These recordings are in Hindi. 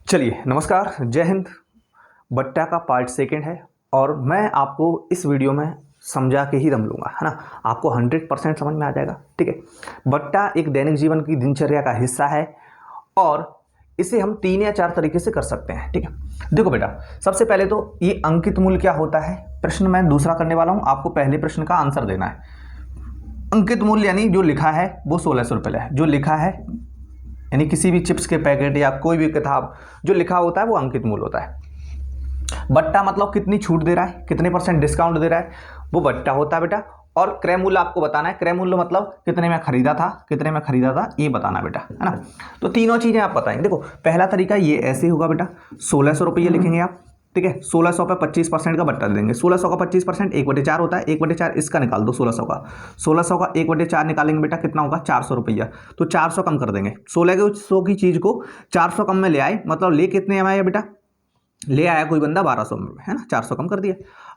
चलिए नमस्कार, जय हिंद। बट्टा का पार्ट सेकंड है और मैं आपको इस वीडियो में समझा के ही दम लूँगा, है ना। आपको 100% समझ में आ जाएगा, ठीक है। बट्टा एक दैनिक जीवन की दिनचर्या का हिस्सा है और इसे हम 3 या 4 तरीके से कर सकते हैं, ठीक है। देखो बेटा, सबसे पहले तो ये अंकित मूल्य क्या होता है, प्रश्न मैं दूसरा करने वाला हूँ। आपको पहले प्रश्न का आंसर देना है। अंकित मूल्य यानी जो लिखा है वो 1600 रुपये है। जो लिखा है यानी किसी भी चिप्स के पैकेट या कोई भी किताब जो लिखा होता है वो अंकित मूल्य होता है। बट्टा मतलब कितनी छूट दे रहा है, कितने % डिस्काउंट दे रहा है, वो बट्टा होता है बेटा। और क्रय मूल्य आपको बताना है। क्रय मूल्य मतलब कितने में खरीदा था, कितने में खरीदा था, ये बताना बेटा, है ना। तो तीनों चीजें आप बताएंगे। देखो पहला तरीका ये ऐसे होगा बेटा, 1600 रुपये लिखेंगे आप, ठीक है। 1600 पे 25% का बट्टा दे देंगे। 1600 का 25% 1/4 होता है। 1/4 इसका निकाल दो, 1600 का। 1600 का 1/4 निकालेंगे बेटा, कितना होगा, 400 रुपया। तो 400 कम कर देंगे। 1600 की चीज को 400 कम में ले आए, मतलब ले कितने में आया बेटा, ले आया कोई बंदा 1200 में, है ना। 400 कम कर दिया।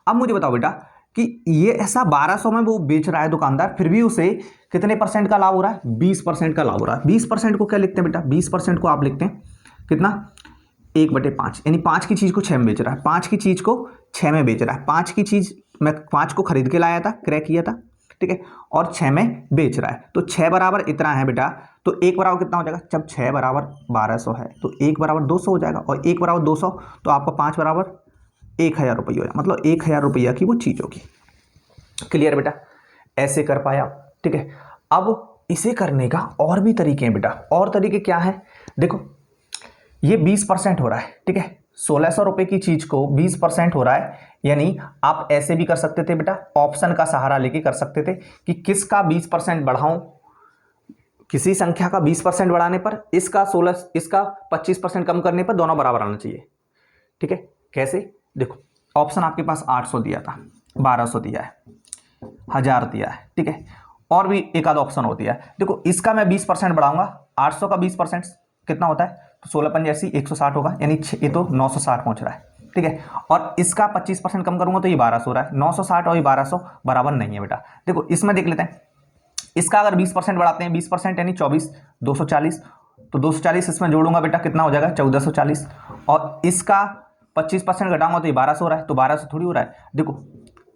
अब मुझे बताओ बेटा कि ये ऐसा 1200 में वो बेच रहा है दुकानदार, फिर भी उसे कितने % का लाभ हो रहा है, 20% का लाभ हो रहा है। 20% को क्या लिखते हैं बेटा, 20% को आप लिखते हैं कितना, 1/5, यानी 5 की चीज को 6 में बेच रहा है। 5 की चीज को 6 में बेच रहा है। 5 की चीज मैं 5 को खरीद के लाया था, क्रय किया था, ठीक है, और 6 में बेच रहा है। तो 6 बराबर इतना है बेटा, तो 1 बराबर कितना हो जाएगा, जब 6 बराबर 1200 है तो 1 बराबर 200 हो जाएगा, और 1 बराबर 200 तो आपका 5 बराबर 1000 रुपये हो जाएगा, मतलब 1000 रुपया की वो चीज होगी। क्लियर बेटा, ऐसे कर पाया, ठीक है। अब इसे करने का और भी तरीके हैं बेटा। और तरीके क्या है, देखो ये 20% हो रहा है, ठीक है। 1600 रुपये की चीज को 20% हो रहा है, यानी आप ऐसे भी कर सकते थे बेटा, ऑप्शन का सहारा लेके कर सकते थे कि किसका 20% बढ़ाऊं। किसी संख्या का 20% बढ़ाने पर इसका 25% कम करने पर दोनों बराबर आना चाहिए, ठीक है। कैसे, देखो ऑप्शन आपके पास 800 दिया था, 1200 दिया है, 1000 दिया है, ठीक है, और भी एक आधा ऑप्शन होती है। देखो इसका मैं 20% बढ़ाऊंगा, 800 का 20% कितना होता है, तो 16 जैसी 160 होगा, यानी ये तो 960 पहुंच रहा है, ठीक है। और इसका 25% कम करूंगा तो ये 1200 हो रहा है। 960 और ये 1200 बराबर नहीं है बेटा। देखो इसमें देख लेते हैं, इसका अगर 20% बढ़ाते हैं, 20% यानी 24, 240, तो 240 इसमें जोड़ूंगा बेटा, कितना हो जाएगा, 1440। और इसका 25% घटाऊंगा तो ये 1200 हो रहा है, तो 1200 थोड़ी हो रहा है। देखो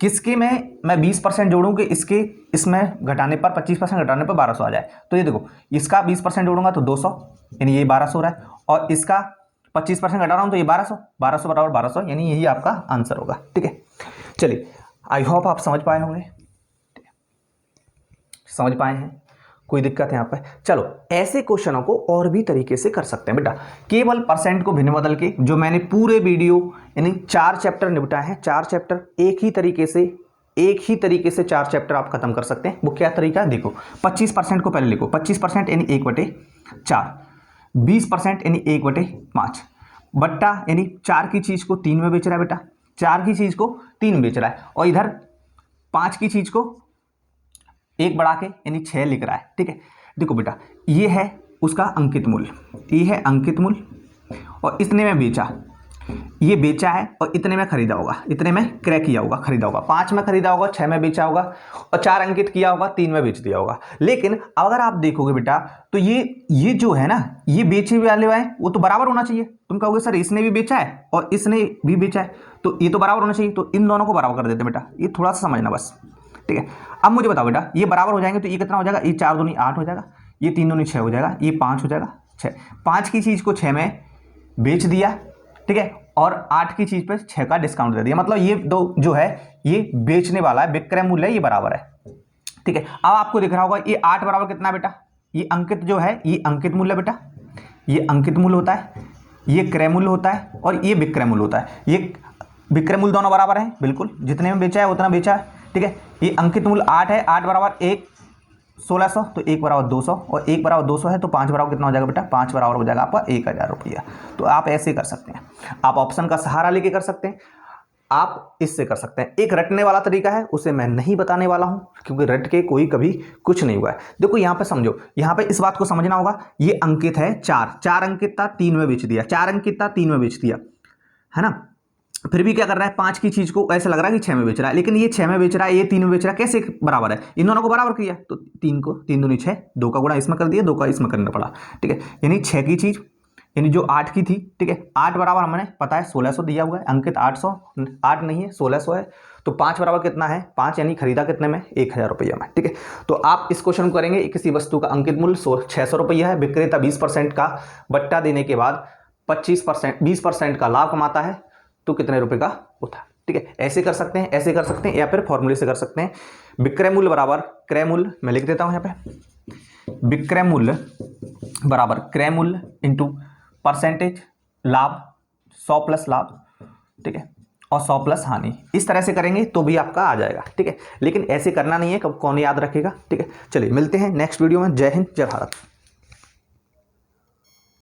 किसके में मैं 20% जोड़ूं कि इसके इसमें घटाने पर 25% घटाने पर 1200 आ जाए। तो ये देखो इसका 20% जोड़ूंगा तो 200, यानी ये 1200 हो रहा है, और इसका 25% घटा रहा हूं तो ये 1200, 1200 बराबर 1200, यानी यही आपका आंसर होगा, ठीक है। चलिए आई होप आप समझ पाए होंगे, समझ पाए हैं, कोई दिक्कत है यहाँ पे। चलो ऐसे क्वेश्चनों को और भी तरीके से कर सकते हैं बेटा, केवल % को भिन्न बदल के। जो मैंने पूरे वीडियो यानी 4 चैप्टर निपटाए हैं, 4 चैप्टर एक ही तरीके से 4 चैप्टर आप खत्म कर सकते हैं। वो क्या तरीका है, देखो 25% को पहले लिखो, 25% यानी 1/4, 20% यानी 1/5, बट्टा यानी 4 की चीज को 3 में बेच रहा है बेटा, 4 की चीज को 3 में बेच रहा है, और इधर 5 की चीज को 1 बढ़ा के यानी 6 लिख रहा है, ठीक है। देखो बेटा ये है उसका अंकित मूल्य, ये है अंकित मूल्य, और इतने में बेचा, ये बेचा है, और इतने में खरीदा होगा, इतने में क्रय किया होगा, खरीदा होगा, 5 में खरीदा होगा, 6 में बेचा होगा, और 4 अंकित किया होगा, 3 में बेच दिया होगा। लेकिन अगर आप देखोगे बेटा तो ये जो है ना, ये बेचे वाले हैं वो तो बराबर होना चाहिए। तुम कहोगे सर इसने भी बेचा है और इसने भी बेचा है, तो ये तो बराबर होना चाहिए, तो इन दोनों को बराबर कर देते बेटा। ये थोड़ा सा समझना बस, ठीक है। अब मुझे बताओ बेटा, ये बराबर हो जाएंगे तो ये कितना हो जाएगा, ये 4 दूनी 8 हो जाएगा, ये 3 दूनी 6 हो जाएगा, ये 5 हो जाएगा, 6। 5 की चीज को 6 में बेच दिया, ठीक है, और 8 की चीज पे 6 का डिस्काउंट दे दिया, मतलब ये दो जो है ये बेचने वाला है, विक्रय मूल्य है, ये बराबर है, ठीक है। अब आपको दिख रहा होगा ये 8 बराबर कितना बेटा, ये अंकित जो है ये अंकित मूल्य बेटा, ये अंकित मूल्य होता है, ये क्रय मूल्य होता है, और ये विक्रय मूल्य होता है। ये विक्रय मूल्य दोनों बराबर है, बिल्कुल जितने में बेचा है उतना बेचा है, ठीक है। ये अंकित मूल्य 8 है, 8 बराबर 1 1600, तो 1 बराबर 200, और 1 बराबर 200 है तो 5 बराबर कितना हो जाएगा बेटा, 5 बराबर हो जाएगा आपका 1000 रुपया। तो आप ऐसे कर सकते हैं, आप ऑप्शन का सहारा लेके कर सकते हैं, आप इससे कर सकते हैं। एक रटने वाला तरीका है, उसे मैं नहीं बताने वाला हूं, क्योंकि रट के कोई कभी कुछ नहीं हुआ है। देखो यहां पे समझो, यहां पे इस बात को समझना होगा, ये अंकित है 4 अंकित था, 3 में बेच दिया, 4 अंकित था, 3 में बेच दिया, है ना। फिर भी क्या कर रहा है, 5 की चीज को ऐसा लग रहा है कि 6 में बेच रहा है, लेकिन ये 6 में बेच रहा है, ये 3 में बेच रहा है, कैसे बराबर है, इन दोनों को बराबर किया तो 3 को 3 दूनी 6, 2 का गुणा इसमें कर दिया, 2 का इसमें करना पड़ा, ठीक है। यानी 6 की चीज यानी जो 8 की थी, ठीक है, 8 बराबर हमें पता है 1600 दिया हुआ है, अंकित 800, 8 नहीं है 1600 है, तो 5 बराबर कितना है 5, यानी खरीदा कितने में 1000 रुपया में, ठीक है। तो आप इस क्वेश्चन को करेंगे, किसी वस्तु का अंकित मूल्य 600 रुपया है, विक्रेता 20% का बट्टा देने के बाद 20% का लाभ कमाता है, तो कितने रुपए का होता है, ठीक है। ऐसे कर सकते हैं, ऐसे कर सकते हैं, या फिर फॉर्मूले से कर सकते हैं। विक्रय मूल्य बराबर क्रय मूल्य, मैं लिख देता हूं यहाँ पे, विक्रय मूल्य बराबर क्रय मूल्य इंटू परसेंटेज लाभ, 100 प्लस लाभ, ठीक है, और 100 प्लस हानि। इस तरह से करेंगे तो भी आपका आ जाएगा, ठीक है। लेकिन ऐसे करना नहीं है, कब कौन याद रखेगा, ठीक है। चलिए मिलते हैं नेक्स्ट वीडियो में। जय हिंद, जय भारत।